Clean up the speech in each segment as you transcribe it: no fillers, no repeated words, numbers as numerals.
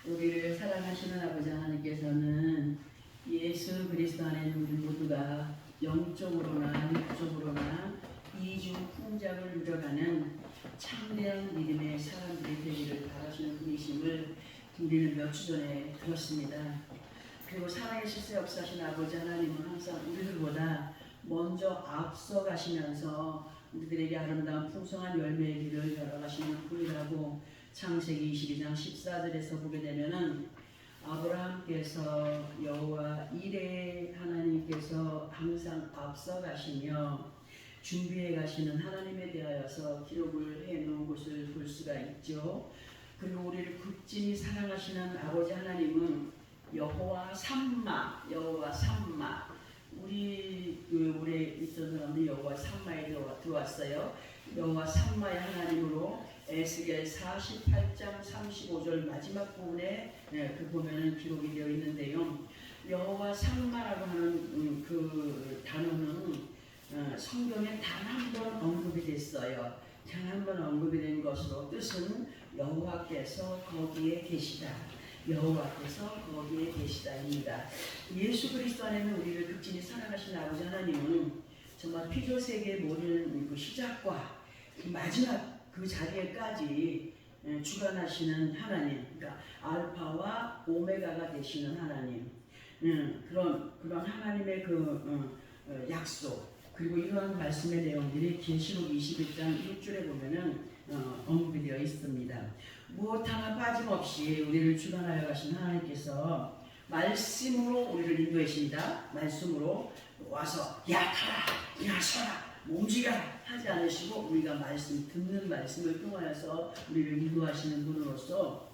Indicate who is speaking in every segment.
Speaker 1: 우리를 사랑하시는 아버지 하나님께서는 예수 그리스도 안에 있는 우리 모두가 영적으로나 육적으로나 이중 풍작을 누려가는 참된 믿음의 사람들이 되기를 바라시는 분이심을 우리는 몇 주 전에 들었습니다. 그리고 살아계신 새 역사하신 아버지 하나님은 항상 우리들보다 먼저 앞서가시면서 우리들에게 아름다운 풍성한 열매의 길을 열어가시는 분이라고 창세기 22장 14절에서 보게 되면은 아브라함께서 여호와 이레 하나님께서 항상 앞서가시며 준비해 가시는 하나님에 대하여서 기록을 해놓은 것을 볼 수가 있죠. 그리고 우리를 극진히 사랑하시는 아버지 하나님은 여호와 삼마, 우리 오래 있던 사람들이 여호와 삼마에 들어왔어요. 여호와 삼마의 하나님으로 에스겔 48장 35절 마지막 부분에 그 보면은 기록이 되어 있는데요. 여호와 삼마라고 하는 그 단어는 성경에 단 한 번 언급이 됐어요. 단 한 번 언급이 된 것으로 뜻은 여호와께서 거기에 계시다. 여호와께서 거기에 계시다입니다. 예수 그리스도 안에는 우리를 극진히 사랑하신 아버지 하나님은 정말 피조세계의 모든 그 시작과 마지막 그 자리에까지 주관하시는 하나님, 그러니까 알파와 오메가가 되시는 하나님, 그런 하나님의 그 약속, 그리고 이러한 말씀의 내용들이 계시록 21장 6절에 보면은 언급이 되어 있습니다. 무엇 하나 빠짐없이 우리를 주관하여 가신 하나님께서 말씀으로 우리를 인도하십니다. 말씀으로 와서 야 가라, 야 서라, 움직여라 하지 않으시고 우리가 듣는 말씀을 통하여서 우리를 인도하시는 분으로서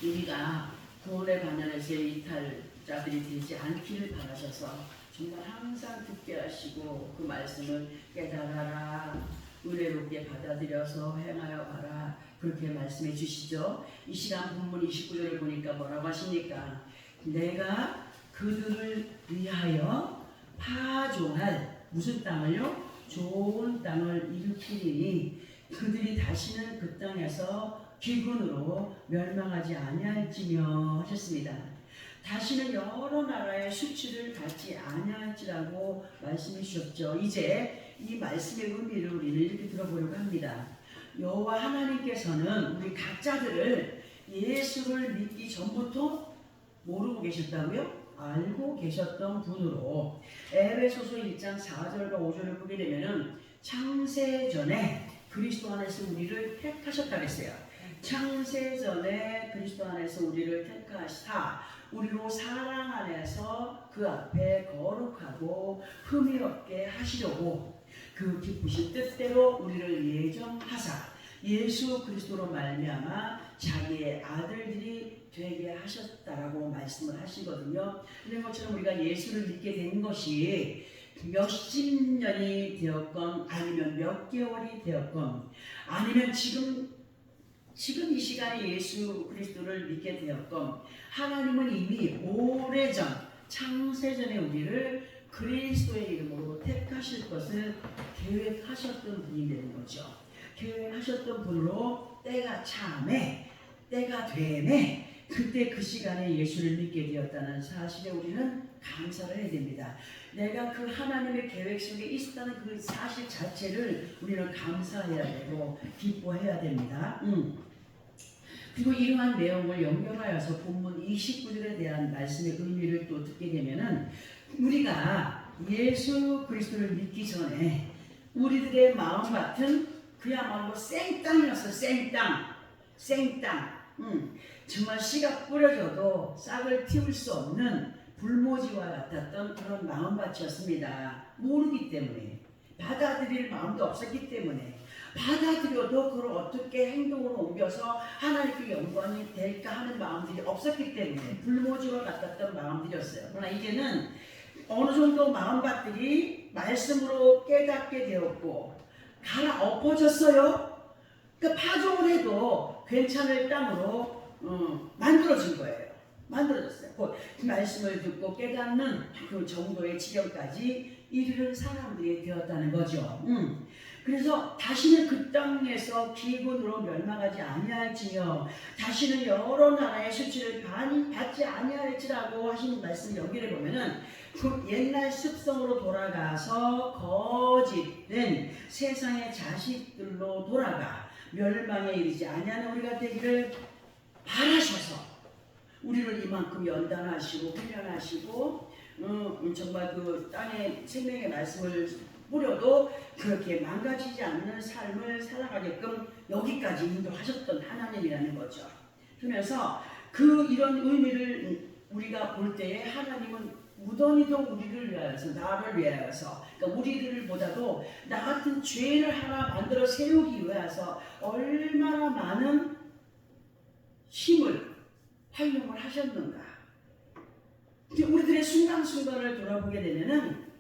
Speaker 1: 우리가 구원의 반열에서의 이탈자들이 되지 않기를 바라셔서 정말 항상 듣게 하시고 그 말씀을 깨달아라, 은혜롭게 받아들여서 행하여 가라, 그렇게 말씀해 주시죠. 이 시간 본문 29절을 보니까 뭐라고 하십니까? 내가 그들을 위하여 파종할 무슨 땅을요? 좋은 땅을 일으키리니 그들이 다시는 그 땅에서 기근으로 멸망하지 아니할지며 하셨습니다. 다시는 여러 나라의 수치를 받지 아니할지라고 말씀해 주셨죠. 이제 이 말씀의 의미를 우리는 이렇게 들어보려고 합니다. 여호와 하나님께서는 우리 각자들을 예수를 믿기 전부터 모르고 계셨다고요? 알고 계셨던 분으로 에베소서 1장 4절과 5절을 보게 되면은 창세전에 그리스도 안에서 우리를 택하셨다 그랬어요. 창세전에 그리스도 안에서 우리를 택하시사 우리로 사랑 안에서 그 앞에 거룩하고 흠이 없게 하시려고 그 기쁘신 뜻대로 우리를 예정하사 예수 그리스도로 말미암아 자기의 아들들이 되게 하셨다라고 말씀을 하시거든요. 그런 것처럼 우리가 예수를 믿게 된 것이 몇십 년이 되었건 아니면 몇 개월이 되었건 아니면 지금 이 시간에 예수 그리스도를 믿게 되었건 하나님은 이미 오래전 창세전에 우리를 그리스도의 이름으로 택하실 것을 계획하셨던 분이 되는 거죠. 계획하셨던 분으로 때가 참에 때가 되매 그때 그 시간에 예수를 믿게 되었다는 사실에 우리는 감사를 해야 됩니다. 내가 그 하나님의 계획 속에 있었다는 그 사실 자체를 우리는 감사해야 되고 기뻐해야 됩니다. 그리고 이러한 내용을 연결하여서 본문 29절에 대한 말씀의 의미를 또 듣게 되면은 우리가 예수 그리스도를 믿기 전에 우리들의 마음 같은 그야말로 생땅이었어. 생땅. 정말 씨가 뿌려져도 싹을 틔울 수 없는 불모지와 같았던 그런 마음밭이었습니다. 모르기 때문에, 받아들일 마음도 없었기 때문에, 받아들여도 그걸 어떻게 행동으로 옮겨서 하나님께 영광이 될까 하는 마음들이 없었기 때문에 불모지와 같았던 마음들이었어요. 그러나 이제는 어느 정도 마음밭들이 말씀으로 깨닫게 되었고 갈아엎어졌어요. 그러니까 파종을 해도 괜찮을 땅으로 만들어진 거예요. 만들어졌어요. 그 말씀을 듣고 깨닫는 그 정도의 지경까지 이르는 사람들이 되었다는 거죠. 그래서 다시는 그 땅에서 기근으로 멸망하지 아니할지며 다시는 여러 나라의 수치를 받지 아니할지라고 하시는 말씀 연결해 보면은 그 옛날 습성으로 돌아가서 거짓된 세상의 자식들로 돌아가 멸망에 이르지 아니하는 우리가 되기를 바라셔서 우리를 이만큼 연단하시고 훈련하시고 정말 그 땅에 생명의 말씀을 뿌려도 그렇게 망가지지 않는 삶을 살아가게끔 여기까지 인도하셨던 하나님이라는 거죠. 그러면서 이런 의미를 우리가 볼 때에 하나님은 무던히도 우리를 위하여서 나를 위하여서 그러니까 우리들을 보다도 나 같은 죄를 하나 만들어 세우기 위해서 얼마나 많은 힘을 활용을 하셨는가. 우리들의 순간순간을 돌아보게 되면은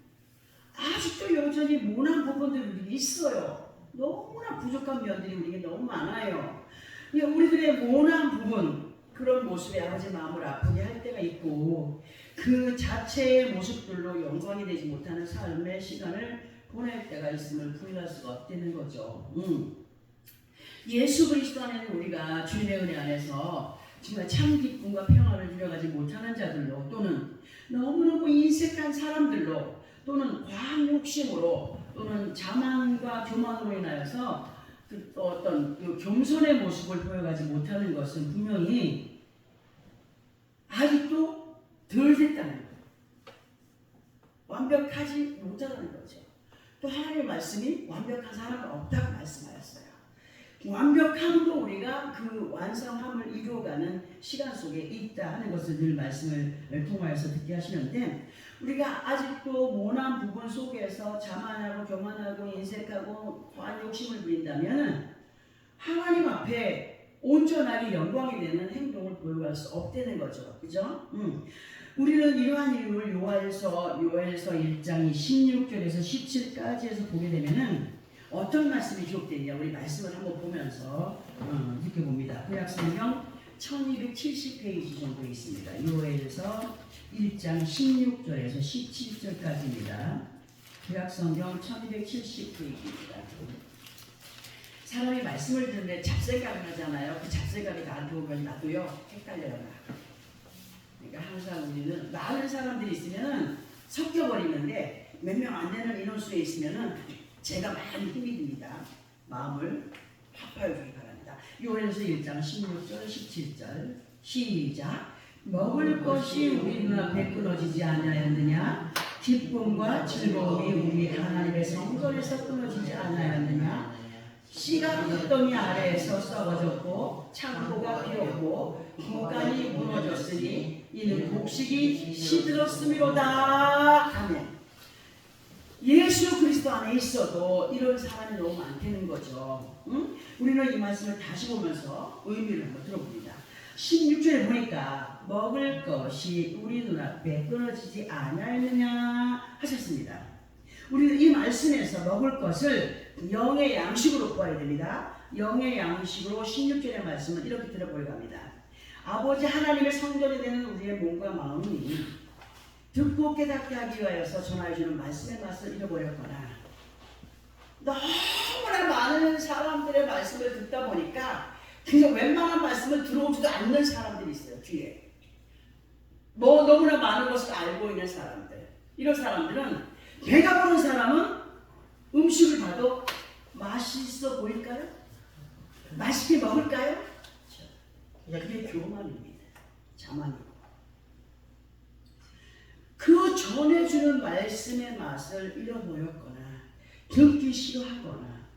Speaker 1: 아직도 여전히 모난 부분들이 있어요. 너무나 부족한 면들이 우리에게 너무 많아요. 우리들의 모난 부분 그런 모습에 아버지 마음을 아프게 할 때가 있고 그 자체의 모습들로 영광이 되지 못하는 삶의 시간을 보낼 때가 있음을 부인할 수가 없다는 거죠. 예수 그리스도 안에는 우리가 주님의 은혜 안에서 정말 참 기쁨과 평안을 누려가지 못하는 자들로 또는 너무너무 인색한 사람들로 또는 과한 욕심으로 또는 자만과 교만으로 인하여서 어떤 겸손의 모습을 보여가지 못하는 것은 분명히 아직도 덜 됐다는 거예요. 완벽하지 못하다는 거죠. 또 하나님의 말씀이 완벽한 사람은 없다고 말씀하셨어요. 완벽함도 우리가 그 완성함을 이루어가는 시간 속에 있다 하는 것을 늘 말씀을 통하여서 듣게 하시는데 우리가 아직도 모난 부분 속에서 자만하고 교만하고 인색하고 과한 욕심을 부린다면 하나님 앞에 온전하게 영광이 되는 행동을 보여갈 수 없다는 거죠. 그죠? 우리는 이러한 이유를 요엘서 1장 16절에서 17까지에서 보게 되면은 어떤 말씀이 기록되냐 우리 말씀을 한번 보면서 느껴봅니다. 구약성경 1270페이지 정도 있습니다. 요엘서 1장 16절에서 17절까지입니다. 구약성경 1270페이지입니다. 사람이 말씀을 듣는데 잡생각을 하잖아요. 그 잡생각이 나한테 오면 나도요 헷갈려요. 그러니까 항상 우리는 많은 사람들이 있으면 섞여버리는데 몇 명 안 되는 인원수에 있으면은 제가 많이 힘이 듭니다. 마음을 합하여 주기 바랍니다. 요엘서 1장 16절 17절 시작. 먹을 것이 우리 눈앞에 끊어지지 아니하였느냐? 기쁨과 즐거움이 우리 하나님의 성전에서 끊어지지 아니하였느냐? 씨가 흙더미 아래에서 썩어졌고 창고가 비었고 구간이 무너졌으니 이는 곡식이 시들었음이로다. 아멘. 예수 그리스도 안에 있어도 이런 사람이 너무 많다는 거죠. 우리는 이 말씀을 다시 보면서 의미를 한번 들어봅니다. 16절에 보니까 먹을 것이 우리 눈앞에 끊어지지 않았느냐 하셨습니다. 우리는 이 말씀에서 먹을 것을 영의 양식으로 보아야 됩니다. 영의 양식으로 16절의 말씀은 이렇게 들어보려고 합니다. 아버지 하나님의 성전이 되는 우리의 몸과 마음이 듣고 깨닫게 하기 위하여서 전하여주는 말씀의 맛을 잃어버렸거나 너무나 많은 사람들의 말씀을 듣다 보니까 그냥 웬만한 말씀을 들어오지도 않는 사람들이 있어요. 뒤에 너무나 많은 것을 알고 있는 사람들, 이런 사람들은 배가 부른 사람은 음식을 봐도 맛있어 보일까요? 맛있게 먹을까요? 그게 교만입니다. 자만이고 그 전해주는 말씀의 맛을 잃어버렸거나 듣기 싫어하거나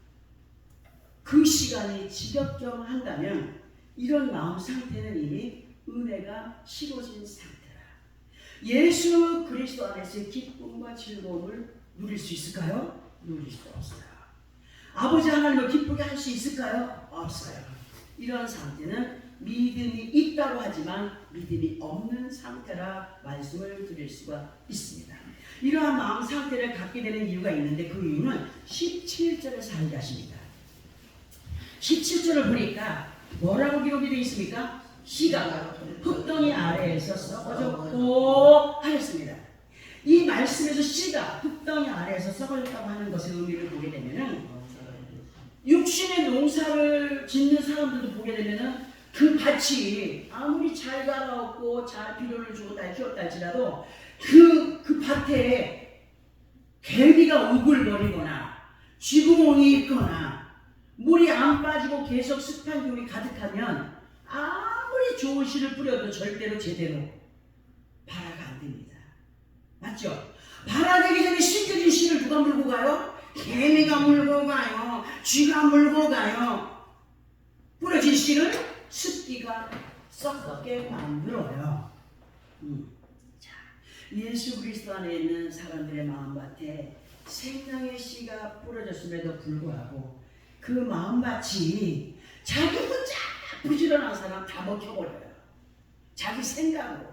Speaker 1: 그 시간이 지겹경한다면 이런 마음 상태는 이미 은혜가 식어진 상태라. 예수 그리스도 안에서의 기쁨과 즐거움을 누릴 수 있을까요? 누릴 수 없어요. 아버지 하나님을 기쁘게 할 수 있을까요? 없어요. 이런 상태는 믿음이 있다고 하지만 믿음이 없는 상태라 말씀을 드릴 수가 있습니다. 이러한 마음 상태를 갖게 되는 이유가 있는데 그 이유는 17절에서 알려하십니다. 17절을 보니까 뭐라고 기록이 되어 있습니까? 씨가 흙덩이 아래에서 썩어졌고 하였습니다. 이 말씀에서 씨가 흙덩이 아래에서 썩어졌다고 하는 것의 의미를 보게 되면은 육신의 농사를 짓는 사람들도 보게 되면은 그 밭이 아무리 잘 갈아엎고 잘 비료를 주고 다 키웠다 할지라도 그 밭에 개미가 우글거리거나 쥐구멍이 있거나 물이 안 빠지고 계속 습한 기운이 가득하면 아무리 좋은 씨를 뿌려도 절대로 제대로 발화가 안 됩니다. 맞죠? 발화되기 전에 심겨진 씨를 누가 물고 가요? 개미가 물고 가요. 쥐가 물고 가요. 뿌려진 씨를 습기가 썩게 만들어요. 자, 예수 그리스도 안에 있는 사람들의 마음밭에 생명의 씨가 뿌려졌음에도 불구하고 그 마음밭이 자기 혼자 부지런한 사람 다 먹혀버려요. 자기 생각으로.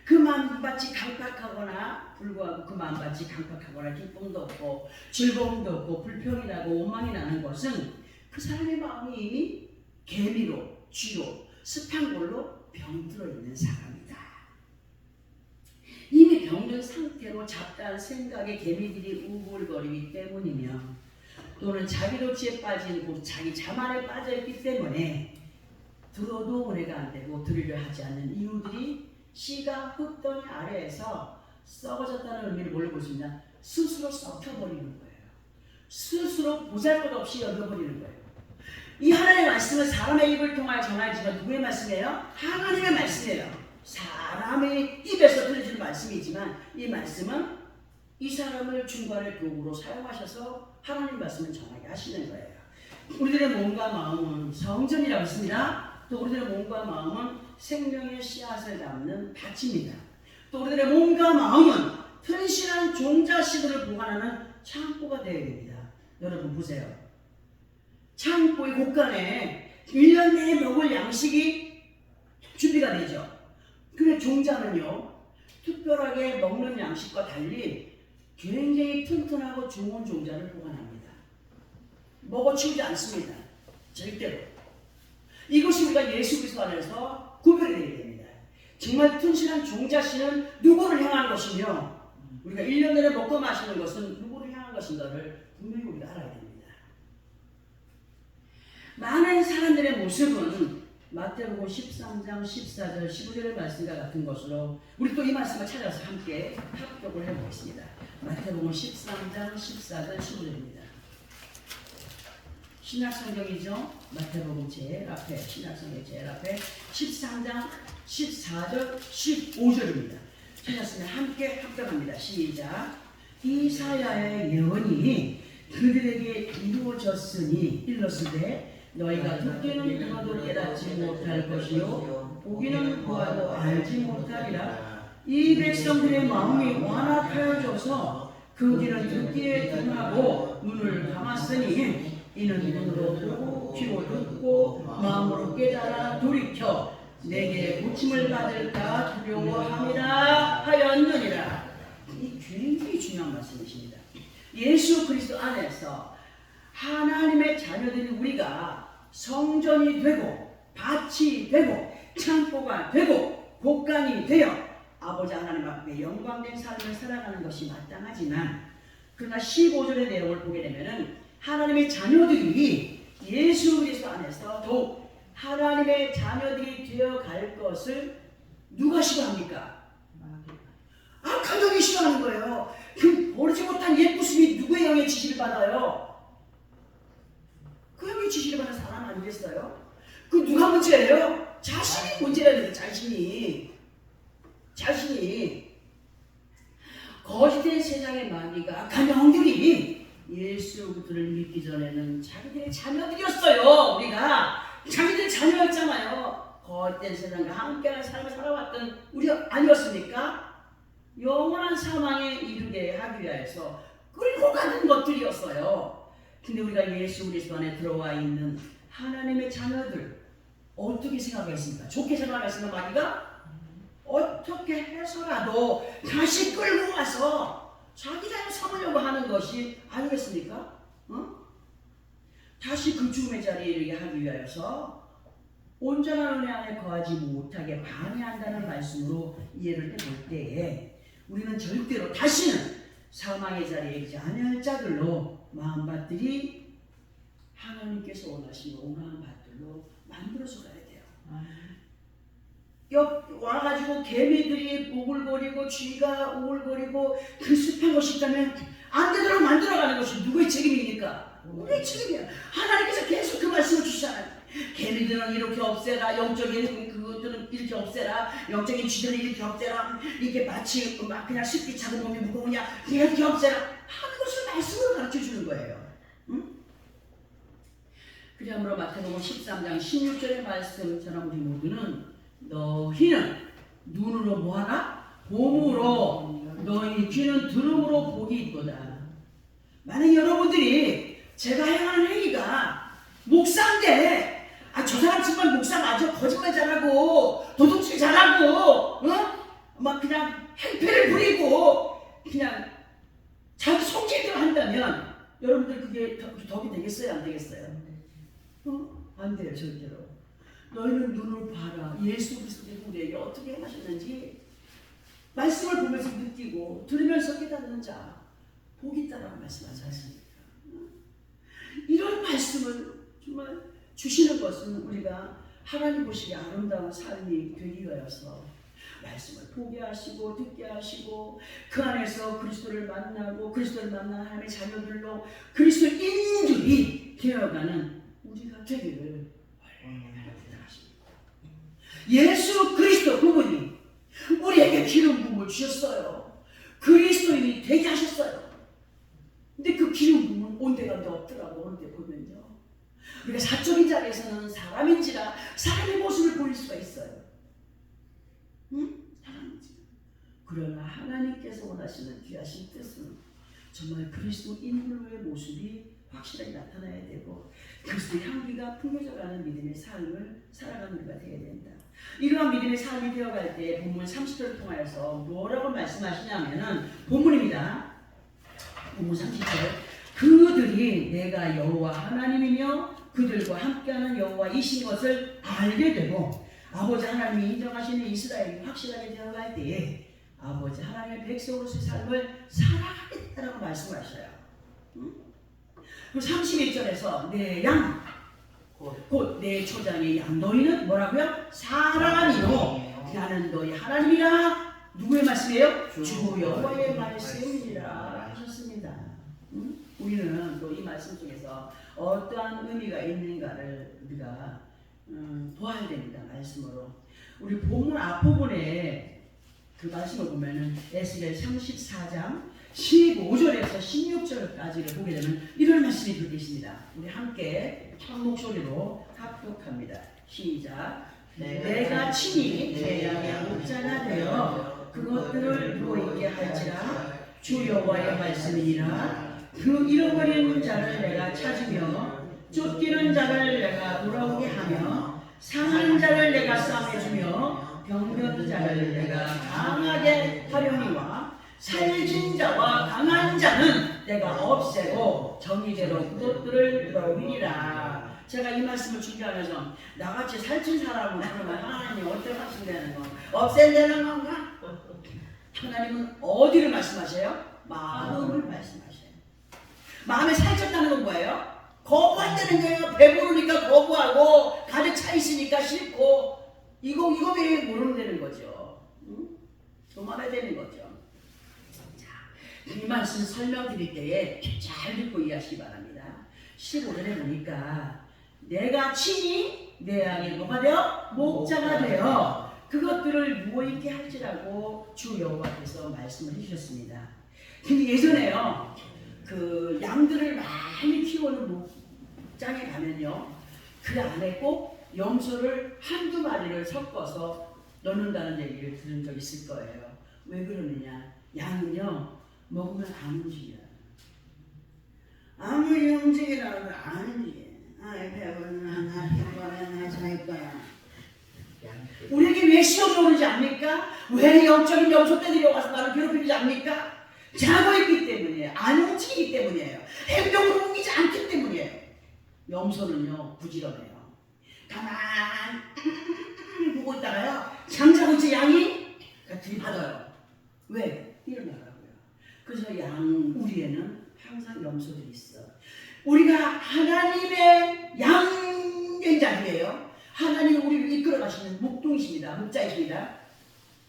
Speaker 1: 그 마음밭이 강팍하거나 불구하고 그 마음밭이 강팍하거나 기쁨도 없고 즐거움도 없고 불평이 나고 원망이 나는 것은 그 사람의 마음이 이미 개미로 쥐로 습한 걸로 병들어 있는 사람이다. 이미 병든 상태로 잡다한 생각에 개미들이 우글거리기 때문이며 또는 자기 도취에 빠진 곳 자기 자만에 빠져있기 때문에 들어도 은혜가 안 되고 들으려 하지 않는 이유들이 씨가 흙덩이 아래에서 썩어졌다는 의미를 뭘로 보십니다. 스스로 썩혀버리는 거예요. 스스로 보잘것없이 여겨버리는 거예요. 이 하나님의 말씀은 사람의 입을 통하여 전하지만 누구의 말씀이에요? 하나님의 말씀이에요. 사람의 입에서 들려주는 말씀이지만 이 말씀은 이 사람을 중간의 도구로 사용하셔서 하나님 말씀을 전하게 하시는 거예요. 우리들의 몸과 마음은 성전이라고 했습니다. 또 우리들의 몸과 마음은 생명의 씨앗을 담는 밭입니다. 또 우리들의 몸과 마음은 튼실한 종자씨들을 보관하는 창고가 되어야 됩니다. 여러분 보세요. 창고의 곳간에 1년 내에 먹을 양식이 준비가 되죠. 근데 종자는요, 특별하게 먹는 양식과 달리 굉장히 튼튼하고 좋은 종자를 보관합니다. 먹어치우지 않습니다. 절대로. 이것이 우리가 예수 그리스도 안에서 구별이 되어야 됩니다. 정말 튼실한 종자씨는 누구를 향한 것이며 우리가 1년 내내 먹고 마시는 것은 누구를 향한 것인가를 분명히 우리가 알아야 됩니다. 많은 사람들의 모습은 마태복음 13장 14절 15절의 말씀과 같은 것으로 우리 또 이 말씀을 찾아서 함께 합독을 해보겠습니다. 마태복음 13장 14절 15절입니다. 신약성경이죠. 마태복음 제일 앞에 신약성경 제일 앞에 13장 14절 15절입니다. 찾았으면 함께 합독합니다. 시작. 이사야의 예언이 그들에게 이루어졌으니 일렀으되 너희가 듣기는 들어도 깨닫지 못할 것이요 보기는 보아도 알지 못하리라. 이 백성들의 마음이 완악하여져서 그 길은 듣기에 둔하고 눈을 감았으니 이는 눈으로 보고 귀로 듣고 마음으로 깨달아 돌이켜 내게 고침을 받을까 두려워함이라 하였느니라. 이 굉장히 중요한 말씀이십니다. 예수 그리스도 안에서 하나님의 자녀들이 우리가 성전이 되고 밭이 되고 창고가 되고 곳간이 되어 아버지 하나님 앞에 영광된 삶을 살아가는 것이 마땅하지만 그러나 15절의 내용을 보게 되면은 하나님의 자녀들이 예수 그리스도 안에서 더욱 하나님의 자녀들이 되어갈 것을 누가 싫어합니까? 악한 영이 싫어하는 거예요. 그 버리지 못한 옛 모습이 누구의 영의 지시를 받아요? 그 영의 지시를 받는 사람 아니겠어요? 그 누가 문제예요? 자신이 문제라는 거예요. 자신이 거짓된 세상의 마귀가 악한 영들이 예수 그들을 믿기 전에는 자기들의 자녀들이었어요. 우리가 자기들 자녀였잖아요. 거짓된 세상과 함께하는 삶을 살아왔던 우리 아니었습니까? 영원한 사망에 이르게 하기 위해서 끌고 가는 것들이었어요. 근데 우리가 예수 그리스도 안에 들어와 있는 하나님의 자녀들 어떻게 생각하겠습니까? 좋게 생각하겠습니까? 마귀가? 어떻게 해서라도 다시 끌고 와서 자기 자녀 삼으려고 하는 것이 아니겠습니까? 다시 그 죽음의 자리에 이르게 하기 위하여서 온전한 은혜 안에 거하지 못하게 방해한다는 말씀으로 이해를 해볼 때에 우리는 절대로 다시는 사망의 자리에 있지 아니할 자들로 마음밭들이 하나님께서 원하시는 온화한 밭들로 만들어서 가야 돼요. 와가지고 개미들이 우글거리고 쥐가 우글거리고 그 습한 것이 있다면 안 되도록 만들어가는 것이 누구의 책임입니까? 우리의 책임이야. 하나님께서 계속 그 말씀을 주시잖아요. 개미들은 이렇게 없애라, 영적인 그것들은 이렇게 없애라, 영적인 쥐들은 이렇게 없애라, 이게 마치 막 그냥 습기 차고 몸이 무거우냐 이렇게 없애라 하는 것을 말씀으로 가르쳐 주는 거예요. 응? 그러므로 마태복음 13장 16절의 말씀처럼 우리 모두는 너희는 눈으로 뭐하라? 봄으로 너희 귀는 들음으로 복이 있도다. 만약 여러분들이 제가 행하는 행위가 목사인데 저 사람 정말 목사 맞아 거짓말 잘하고 도둑질 잘하고 막 그냥 행패를 부리고 그냥 자기 성질대로 한다면 여러분들 그게 덕이 되겠어요? 안 되겠어요? 안 돼요. 절대로. 너희는 눈을 봐라. 예수 그리스도의 우리에게 어떻게 하셨는지 말씀을 보면서 느끼고 들으면서 깨닫는 자 복이 있다라고 말씀하지 않습니까? 이런 말씀을 정말 주시는 것은 우리가 하나님 보시기에 아름다운 삶이 되기 위하여서 말씀을 보게 하시고 듣게 하시고 그 안에서 그리스도를 만나고 그리스도를 만난 하나님의 자녀들로 그리스도인들이 되어가는 우리가 되기를 원하십니다. 예수 그리스도 그분이 우리에게 기름 부음을 주셨어요. 그리스도인이 되게 하셨어요. 근데 그 기름 부음은 온데간데 없더라고. 어느 때 보면요. 우리가 사적인 자리에서는 사람인지라 사람의 모습을 보일 수가 있어요. 사람인지라. 그러나 하나님께서 원하시는 귀하신 뜻은 정말 그리스도인으로의 모습이 확실하게 나타나야 되고 그리스도의 향기가 풍겨져가는 믿음의 삶을 살아가는 우리가 되어야 된다. 이러한 믿음의 삶이 되어갈 때 본문 30절을 통하여서 뭐라고 말씀하시냐면은 본문입니다. 본문 30절 그들이 내가 여호와 하나님이며 그들과 함께하는 여호와이신 것을 알게 되고 아버지 하나님이 인정하시는 이스라엘이 확실하게 되어갈 때에 아버지 하나님의 백성으로서의 삶을 살아가겠다라고 말씀하셔요. 그리고 31절에서 내 양 곧 내 초장의 양 너희는 뭐라고요? 사랑하니요 나는 너희 하나님이라. 누구의 말씀이에요? 주 여호와의 말씀이라 하셨습니다. 우리는 또 이 말씀 속에서 어떠한 의미가 있는가를 우리가 보아야 됩니다. 말씀으로 우리 본문 앞부분에 그 말씀을 보면은 에스겔 34장 15절에서 16절까지를 보게 되면 이런 말씀이 그렇게 있습니다. 우리 함께 한 목소리로 합독합니다. 시작. 내가 친히 내 양의 목자가 되어 그것들을 누워있게 할지라 주 여호와의 말씀이니라. 그 잃어버린 자를 내가 찾으며 쫓기는 자를 내가 돌아오게 하며 상한 자를 내가 싸매주며 병든 자를 내가 강하게 하려니와 살진 자와 강한 자는 내가 없애고 정의대로 그것들을 돌아오리라. 제가 이 말씀을 준비하면서 나같이 살찐 사람은 그러면 하나님이 어떻게 하신다는 거? 없앤다는 건가? 하나님은 어디를 말씀하셔요? 마음을 말씀하셔요. 마음에 살쪘다는 건 뭐예요? 거부한다는 거예요. 배부르니까 거부하고 가득 차 있으니까 싫고 이거 왜 모르는 거죠? 응? 좀 알아야 되는 거죠. 이 말씀 설명드릴 때에 잘 듣고 이해하시기 바랍니다. 15절에 보니까 내가 친히 내 양의 뭐가 되어? 목자가 되어 그것들을 누워있게 할지라고 주 여호와께서 말씀을 해주셨습니다. 근데 예전에요 그 양들을 많이 키우는 목장에 가면요 그 안에 꼭 염소를 한두 마리를 섞어서 넣는다는 얘기를 들은 적 있을 거예요. 왜 그러느냐? 양은요 먹으면 안 움직여. 아무리 움직이라고 안 움직여. 배고프나 피곤하나 잘 거야. 우리에게 왜 시험이 오는지 압니까? 왜 영적인 염소떼들이 와서 나를 괴롭히지 압니까? 자고 있기 때문이에요. 안 움직이기 때문이에요. 행동으로 옮기지 않기 때문이에요. 염소는요 부지런해요. 가만 보고 있다가요 잠자고 있지 양이 들이받아요. 왜? 일어나라고요. 그래서 양 우리에는 항상 염소들이 있어. 우리가 하나님의 양된 자들이에요. 하나님이 우리를 이끌어 가시는 목동이십니다. 목자이십니다.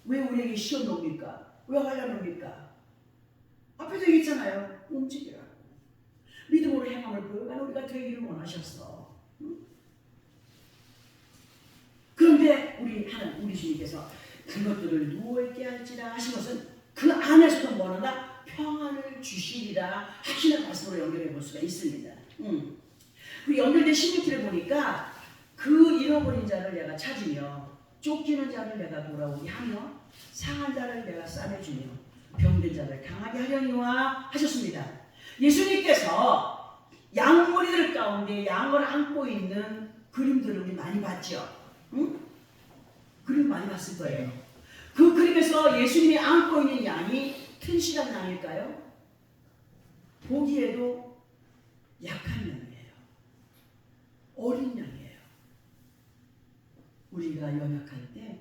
Speaker 1: 왜 우리에게 시험 놓습니까? 왜 환난 놓습니까? 앞에서 얘기했잖아요. 움직이라고. 믿음으로 행함을 보여가는 우리가 되기를 원하셨어. 응? 그런데 우리 주님께서 그것들을 누워있게 할지라 하신 것은 그 안에서도 뭐라나 평안을 주시리라 하시는 말씀으로 연결해 볼 수가 있습니다. 그 연결된 16절을 보니까 그 잃어버린 자를 내가 찾으며 쫓기는 자를 내가 돌아오게 하며 상한 자를 내가 싸매주며 병든 자를 강하게 하려니와 하셨습니다. 예수님께서 양머리들 가운데 양을 안고 있는 그림들을 우리 많이 봤죠. 응? 그림 많이 봤을 거예요. 그 그림에서 예수님이 안고 있는 양이 튼실한 양일까요? 보기에도 약한 양이에요. 어린 양이에요. 우리가 연약할 때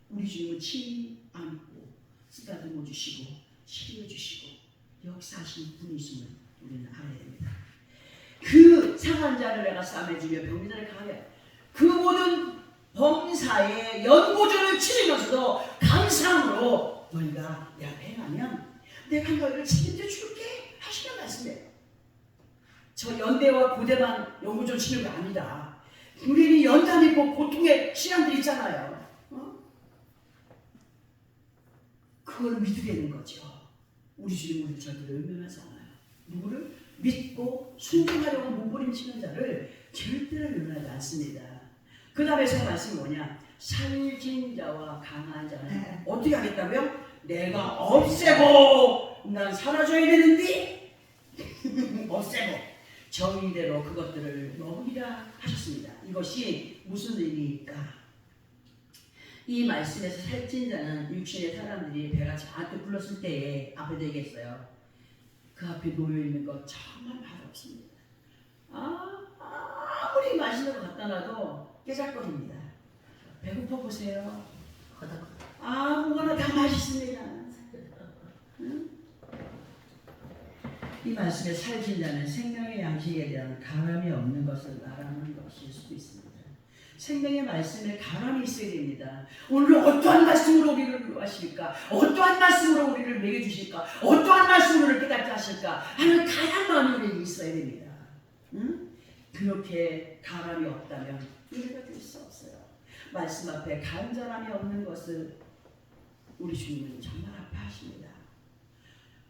Speaker 1: 우리 주님은 친히 안고 쓰다듬어 주시고 치료해 주시고 역사하신 분이심을 우리는 알아야 됩니다. 그 상한 자를 내가 싸매주며 병든 자를 강하게 그 모든 범사의 연고전을 치르면서도 감사함으로 너희가 내 앞에 행하면 내가 너희를 책임져 줄게 하시는 말씀이에요. 저 연대와 고대만 연고전 치는 거 아니다. 우리는 연단 있고 고통의 시간들이 있잖아요. 그걸 믿게 되는 거죠. 우리 주님 우리 절대로 외면하잖아요. 누구를? 믿고 순종하려고 몸부림치는 자를 절대로 외면하지 않습니다. 그 다음에 제 말씀이 뭐냐? 살진 자와 강한 자는 어떻게 하겠다고요? 내가 없애고 난 사라져야 되는데 없애고 정의대로 그것들을 먹이라 하셨습니다. 이것이 무슨 의미일까? 이 말씀에서 살찐 자는 육신의 사람들이 배가 잔뜩 불렀을 때에 앞에 얘기했어요. 그 앞에 놓여있는 것 정말 맛없습니다. 아무리 맛있는 거 갖다 놔도 깨작거립니다. 배고파 보세요. 아무거나 다 맛있습니다. 응? 이 말씀에 살찐 자는 생명의 양식에 대한 가람이 없는 것을 말하는 것일 수도 있습니다. 생명의 말씀에 가람이 있어야 됩니다. 오늘 어떠한 말씀으로 우리를 위로하실까? 어떠한 말씀으로 우리를 먹여주실까? 어떠한 말씀으로 우리를 깨닫게 하실까? 하는 가람 마음이 우리에게 있어야 됩니다. 응? 그렇게 가람이 없다면 우리가 될 수 없어요. 말씀 앞에 간절함이 없는 것을 우리 주님은 정말 아파하십니다.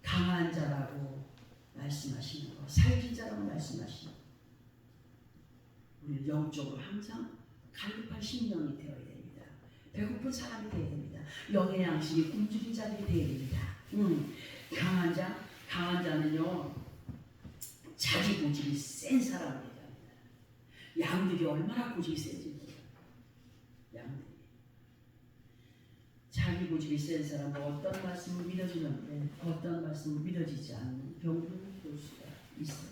Speaker 1: 강한 자라고 말씀하시는 것, 살진 자라고 말씀하시는 것. 우리는 영적으로 항상 갈급한 심령이 되어야 됩니다. 배고픈 사람이 되어야 됩니다. 영의 양식이 굶주린 자들이 되어야 됩니다. 강한 자는요 자기 고집이 센 사람이 되어야 합니다. 양들이 얼마나 고집이 센지 몰라요. 양들이 자기 고집이 센 사람은 어떤 말씀을 믿어주는데 어떤 말씀을 믿어지지 않는 병들을 볼 수가 있어요.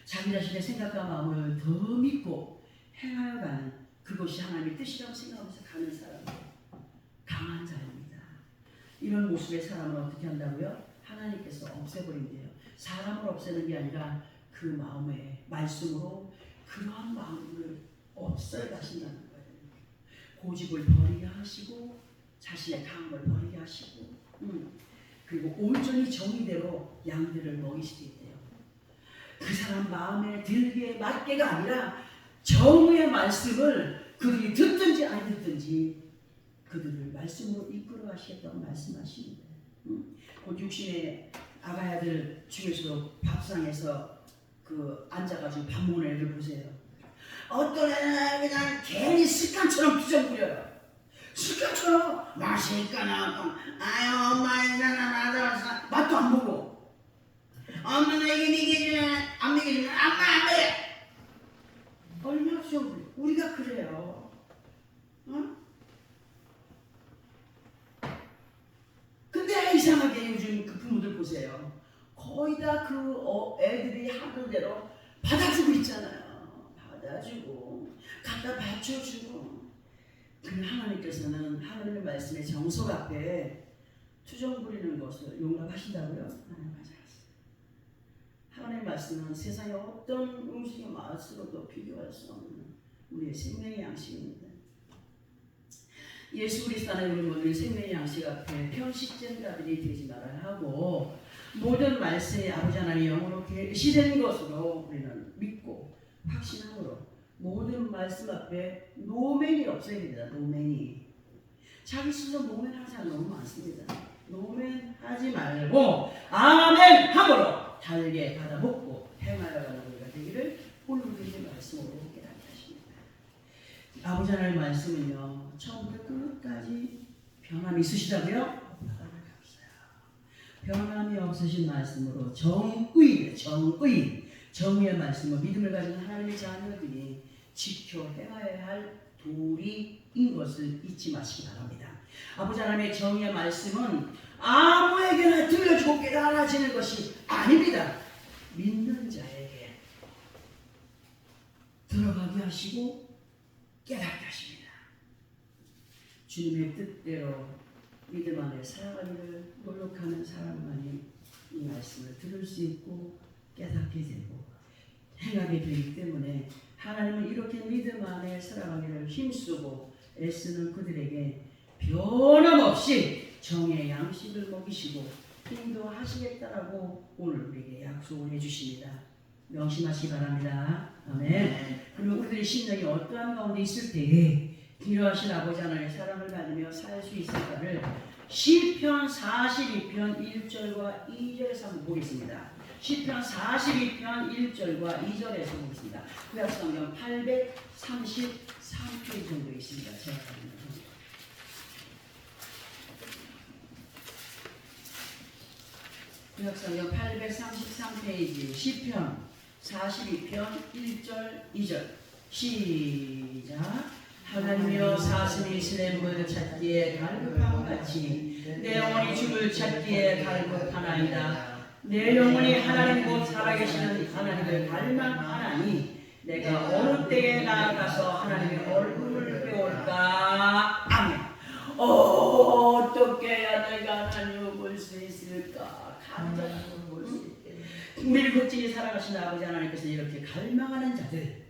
Speaker 1: 자기 자신의 생각과 마음을 더 믿고 행하여가는 그것이 하나님의 뜻이라고 생각하면서 가는 사람이에요. 강한 자입니다. 이런 모습의 사람을 어떻게 한다고요? 하나님께서 없애버린대요. 사람을 없애는 게 아니라 그 마음의 말씀으로 그러한 마음을 없애가신다는 거예요. 고집을 버리게 하시고 자신의 강함을 버리게 하시고 그리고 온전히 정의대로 양들을 먹이시게 돼요. 그 사람 마음에 들게 맞게가 아니라 정의 말씀을 그들이 듣든지 안 듣든지 그들을 말씀으로 이끌어 가시겠다고 말씀하십니다. 곧 육신의 아가야들 중에서도 밥상에서 그 앉아가지고 밥 먹는 애들 보세요. 어떤 애는 그냥 괜히 습관처럼 부정부려요. 습관처럼 맛있까 나왔고 아유 엄마 이상한 맛없어 맛도 안 보고 엄마 나 이게 먹여주면 안 먹여주면 엄마 안 먹여. 얼마나 부정부려. 우리가 그래요. 근데 이상하게 요즘 그 부모들 보세요. 거의 다 그 애들이 하는 대로 받아주고 있잖아요. 받아주고 갖다 받쳐주고. 그런데 하나님께서는 하나님의 말씀의 정석 앞에 투정 부리는 것을 용납하신다고요? 하나님 하지 않았어요. 하나님의 말씀은 세상의 어떤 음식의 맛으로도 비교할 수 없는 우리의 생명의 양식입니다. 예수 그리스도 안에 우리 모두 생명의 양식 앞에 편식된 자들이 되지 말아야 하고 모든 말씀이 아버지 하나님의 영으로 계시된 것으로 우리는 믿고 확신함으로 모든 말씀 앞에 노맨이 없어야 됩니다. 노맨이. 자기 스스로 노맨하는 사람 너무 많습니다. 노맨하지 말고 아멘 함으로 달게 받아먹고 행하여가는 우리가 되기를 오늘 우리의 말씀으로 깨닫게 하십니다. 아버지 하나님의 말씀은요 처음부터 끝까지 변함이 있으시다고요? 변함이 없으신 말씀으로 정의의 말씀으로 믿음을 가진 하나님의 자녀들이 지켜 행하여야 할 도리인 것을 잊지 마시기 바랍니다. 아버지 하나님의 정의의 말씀은 아무에게나 들려주고 깨달아지는 것이 아닙니다. 믿는 자에게 들어가게 하시고 깨닫게 하십니다. 주님의 뜻대로 믿음 안에 살아가기를 노력하는 사람만이 이 말씀을 들을 수 있고 깨닫게 되고 행하게 되기 때문에 하나님은 이렇게 믿음 안에 살아가기를 힘쓰고 애쓰는 그들에게 변함없이 정의 양식을 먹이시고 인도하시겠다라고 오늘 우리에게 약속을 해주십니다. 명심하시기 바랍니다. 아멘. 그리고 우리들의 심령이 어떠한 가운데 있을 때에 필요하신 아버지 하나님의 사랑을 받으며 살 수 있을까를 시편 42편 1절과 2절에서 한번 보겠습니다. 시편 42편 1절과 2절에서 보겠습니다. 구약성경 833페이지 정도 있습니다. 제가 구약성경 833페이지 시편 42편 1절 2절 시작. 하나님이여 사슴이 스의 물을 찾기에 갈급함같이 내 영혼이 주를 찾기에 갈급하나이다. 내 영혼이 하나님 곧 살아계시는 하나님을 갈망하나니 내가 어느 때에 나아가서 하나님의 얼굴을 배울까. 아멘. 어떻게 해야 내가 하나님을 볼 수 있을까. 간절함을 볼 수 있게 우리를 극진히 살아가신 아버지 하나님께서 이렇게 갈망하는 자들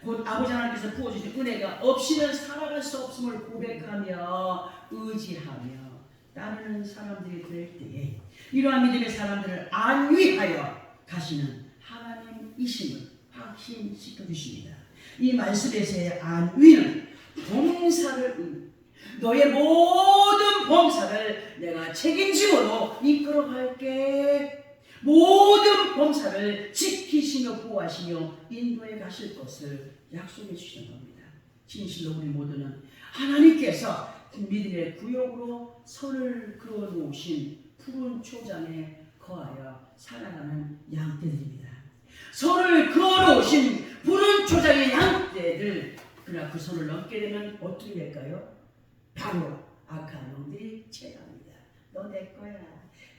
Speaker 1: 곧 아버지 하나님께서 부어주신 은혜가 없이는 살아갈 수 없음을 고백하며 의지하며 따르는 사람들이 될 때에 이러한 믿음의 사람들을 안위하여 가시는 하나님이심을 확신시켜 주십니다. 이 말씀에서의 안위는 봉사를 너의 모든 봉사를 내가 책임지므로 이끌어갈게. 모든 범사를 지키시며 보호하시며 인도해 가실 것을 약속해 주시는 겁니다. 진실로 우리 모두는 하나님께서 믿음의 구역으로 선을 그어 놓으신 푸른 초장에 거하여 살아가는 양떼들입니다. 선을 그어 놓으신 푸른 초장의 양떼들, 그러나 그 선을 넘게 되면 어떻게 될까요? 바로 악한 놈들이 체합니다. 너 내 거야.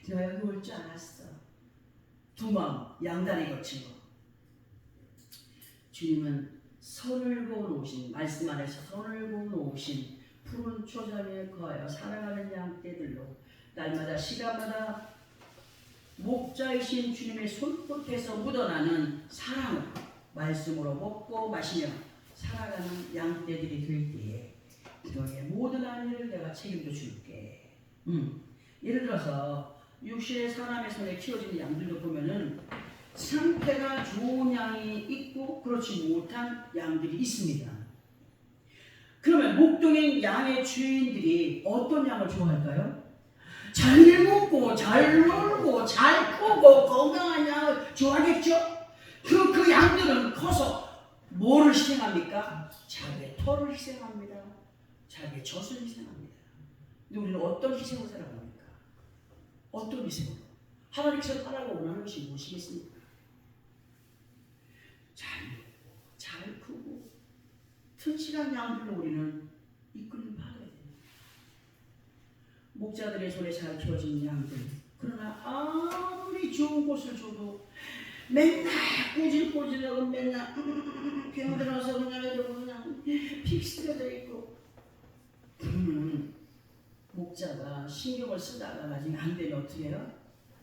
Speaker 1: 너 여기 올 줄 알았어. 두 마음 양다리 거친 거. 주님은 선을 그어 놓으신 말씀 안에서 선을 그어 놓으신 푸른 초장에 거하여 살아가는 양떼들로 날마다 시간마다 목자이신 주님의 손끝에서 묻어나는 사랑을 말씀으로 먹고 마시며 살아가는 양떼들이 될 때에 너의 모든 안위를 내가 책임져 줄게. 예를 들어서 육신의 사람의 손에 키워진 양들도 보면은 상태가 좋은 양이 있고 그렇지 못한 양들이 있습니다. 그러면 목동인 양의 주인들이 어떤 양을 좋아할까요? 잘 먹고 잘 놀고 잘 크고 건강한 양을 좋아하겠죠? 그 양들은 커서 뭐를 희생합니까? 자기의 털을 희생합니다. 자기의 젖을 희생합니다. 근데 우리는 어떤 희생을 살아갑니까? 어떤 희생으로? 하나님께서 하라고 원하는 것이 무엇이겠습니까? 잘 먹고 잘 크고 튼실한 양들로 우리는 이끌림 받아야 됩니다. 목자들의 손에 잘 키워진 양들, 그러나 아무리 좋은 곳을 줘도 맨날 꼬질꼬질하고 맨날 병들어서 그냥 픽스되어 있고, 목자가 신경을 쓰다가 나중에 안 되면 어떻게 해요?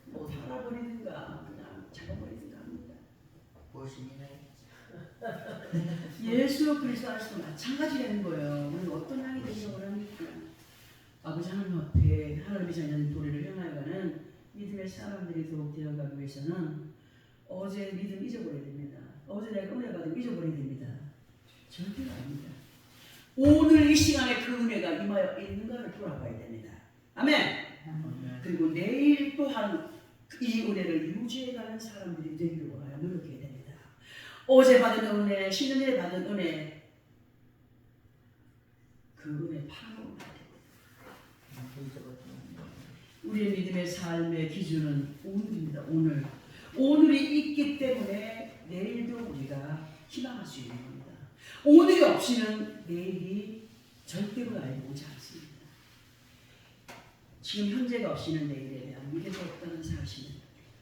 Speaker 1: 뭐 달아버리든가 그냥 잡아버리든가 합니다.
Speaker 2: 무엇이니라.
Speaker 1: 예수 그리스도 안에서도 마찬가지라는 거예요. 우리는 어떤 양이 되기를 원합니까? 아버지 하나님 앞에 하나님의 자녀는 도리를 행하여가는 믿음의 사람들이 더욱 되어가기 위해서는 어제 믿음 잊어버려야 됩니다. 어제 내가 은혜 받으면 잊어버려야 됩니다. 절대로 아닙니다. 오늘 이 시간에 그 은혜가 임하여 있는가를 돌아봐야 됩니다. 아멘. 그리고 내일 또한 이 은혜를 유지해가는 사람들이 되기를 원하여 노력해야 됩니다. 어제 받은 은혜, 신년에 받은 은혜, 그 은혜 파악을 해야 됩니다. 우리의 믿음의 삶의 기준은 오늘입니다. 오늘이 있기 때문에 내일도 우리가 희망할 수 있는 겁니다. 오늘이 없이는 내일이 절대로 알고 오지 않습니다. 지금 현재가 없이는 내일에 대한 미래가 없다는 사실은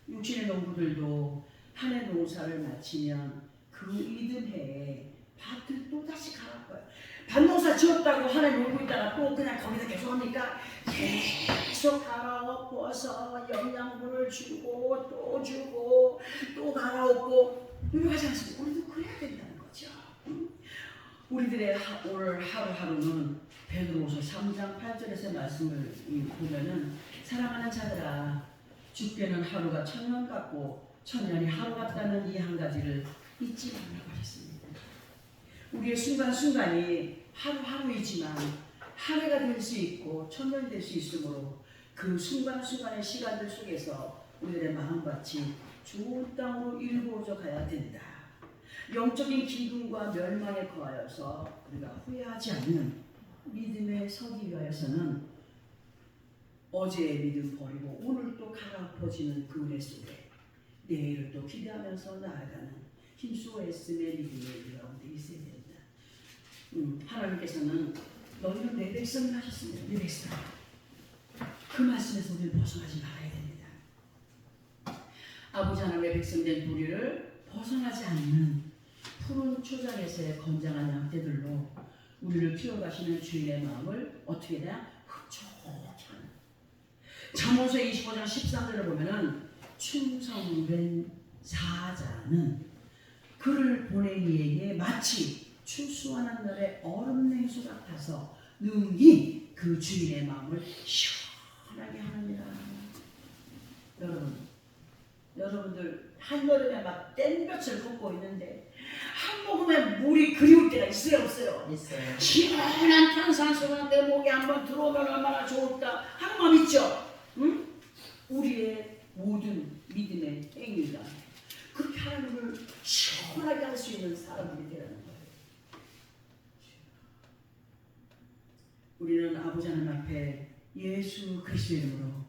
Speaker 1: 육신의 농부들도 한 해 농사를 마치면 그 이듬해에 밭을 또다시 갈아엎어요. 밭농사 지었다고 한 해 놀고 있다가 또 그냥 거기서 계속 합니까? 계속 갈아엎어서 영양분을 주고 또 갈아엎고 이러지 않습니까? 우리도 그래야 된다는 거죠. 우리들의 오늘 하루하루는 베드로후서 3장 8절에서 말씀을 보면은 사랑하는 자들아 주께는 하루가 천년 같고 천년이 하루 같다는 이 한 가지를 잊지 말라고 하셨습니다. 우리의 순간순간이 하루하루이지만 한 해가 될 수 있고 천년이 될 수 있으므로 그 순간순간의 시간들 속에서 우리들의 마음같이 좋은 땅으로 일구어져 가야 된다. 영적인 기근과 멸망에 거하여서 우리가 후회하지 않는 믿음에 서기 위하여서는 어제의 믿음 버리고 오늘 또 갈아엎어지는 그 은혜 속에 내일을 또 기대하면서 나아가는 힘쓰고 애씀의 믿음의 가운데 있어야 됩니다. 하나님께서는 너희는 내 백성을 하셨습니다. 내 백성. 그 말씀에서 우리는 벗어나지 말아야 됩니다. 아버지 하나님의 백성된 우리를 벗어나지 않는 푸른 초장에서의 건장한 양떼들로 우리를 키워가시는 주인의 마음을 어떻게 해야 흡족하게 하는. 잠언서 25장 13절을 보면은 충성된 사자는 그를 보낸 이에게 마치 추수하는 날의 얼음 냉수 같아서 능히 그 주인의 마음을 시원하게 하느니라. 여러분들 한여름에 막 땡볕을 걷고 있는데 한 모금의 물이 그리울 때가 있어요, 없어요?
Speaker 2: 있어요.
Speaker 1: 시원한 탄산수가 내 목에 한번 들어오면 얼마나 좋을까 하는 마음 있죠? 응? 우리의 모든 믿음의 행위가 그렇게 하나님을 시원하게 할 수 있는 사람들이 되라는 거예요. 우리는 아버지 하나님 앞에 예수 그리스도의 이름으로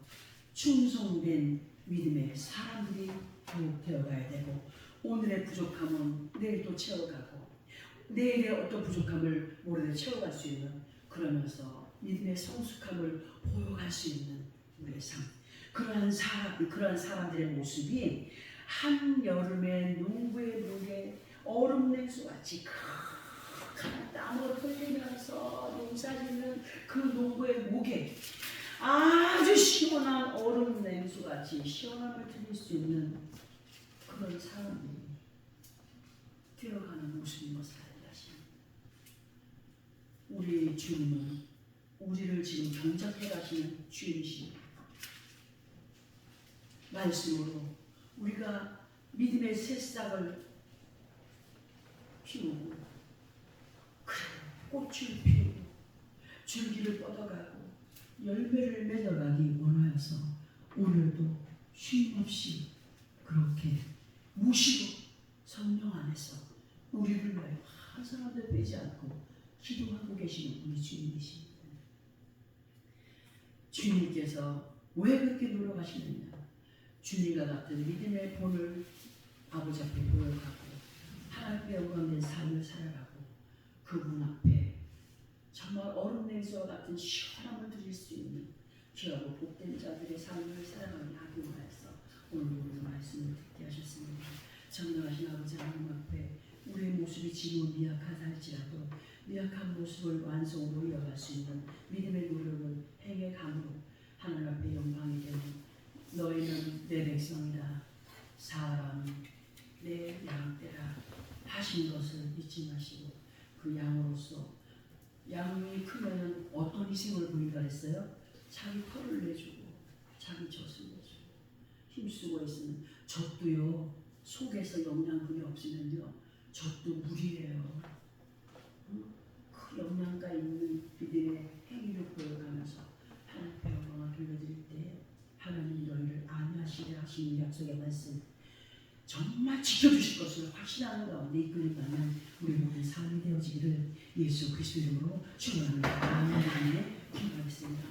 Speaker 1: 충성된 믿음의 사람들이 더욱 되어가야 되고 오늘의 부족함은 내일 또 채워가고 내일의 어떤 부족함을 모레에 채워갈 수 있는 그러면서 믿음의 성숙함을 보여갈 수 있는 우리의 삶 그러한 사람들의 모습이 한여름의 농부의 목에 얼음 냉수같이 큰 땀으로 흘리면서 농사짓는 그 농부의 목에 아주 시원한 얼음 냉수같이 시원함을 드릴 수 있는 그런 사람들이 되어가는 모습인 것을 알게 하시는 우리 주님은 우리를 지금 경작해 가시는 주님이십니다. 말씀으로 우리가 믿음의 새싹을 피우고 꽃을 피우고 줄기를 뻗어가고 열매를 맺어가기 원하여서 오늘도 쉼없이 그렇게 무시로 성령 안에서 우리를 위하여 한 사람도 빼지 않고 기도하고 계시는 우리 주님이십니다. 주님께서 왜 그렇게 노력하시느냐? 주님과 같은 믿음의 본을 아버지 앞에 고백하고 하나님께 영광된 삶을 살아가고 그분 앞에 정말 얼음 냉수와 같은 시원함을 드릴 수 있는 귀하고 복된 자들의 삶을 살아가게 하기 위해서 오늘 우리 말씀을 듣게 하셨습니다. 전능하신 아버지 하나님 앞에 우리의 모습이 지금 미약하다 할지라도 미약한 모습을 완성으로 이어갈 수 있는 믿음의 노력을 행해감으로 하나님 앞에 영광이 되는 너희는 내 백성이라 사람 내 양떼 희생을 보인다 그랬어요? 자기 털을 내주고 자기 젖을 내주고 힘쓰고 있으면 젖도요 속에서 영양분이 없으면요 젖도 물이래요. 그 영양가 있는 이들의 행위를 보여가면서 하나님께 영광을 돌려드릴 때 하나님이 너희를 안위하시리라 하시는 약속의 말씀 정말 지켜주실 것을 확신하는 가운데 이끌린다면 우리 모든 삶이 되어지기를 예수 그리스도 이름으로 축원합니다. 아멘. 기도하겠습니다.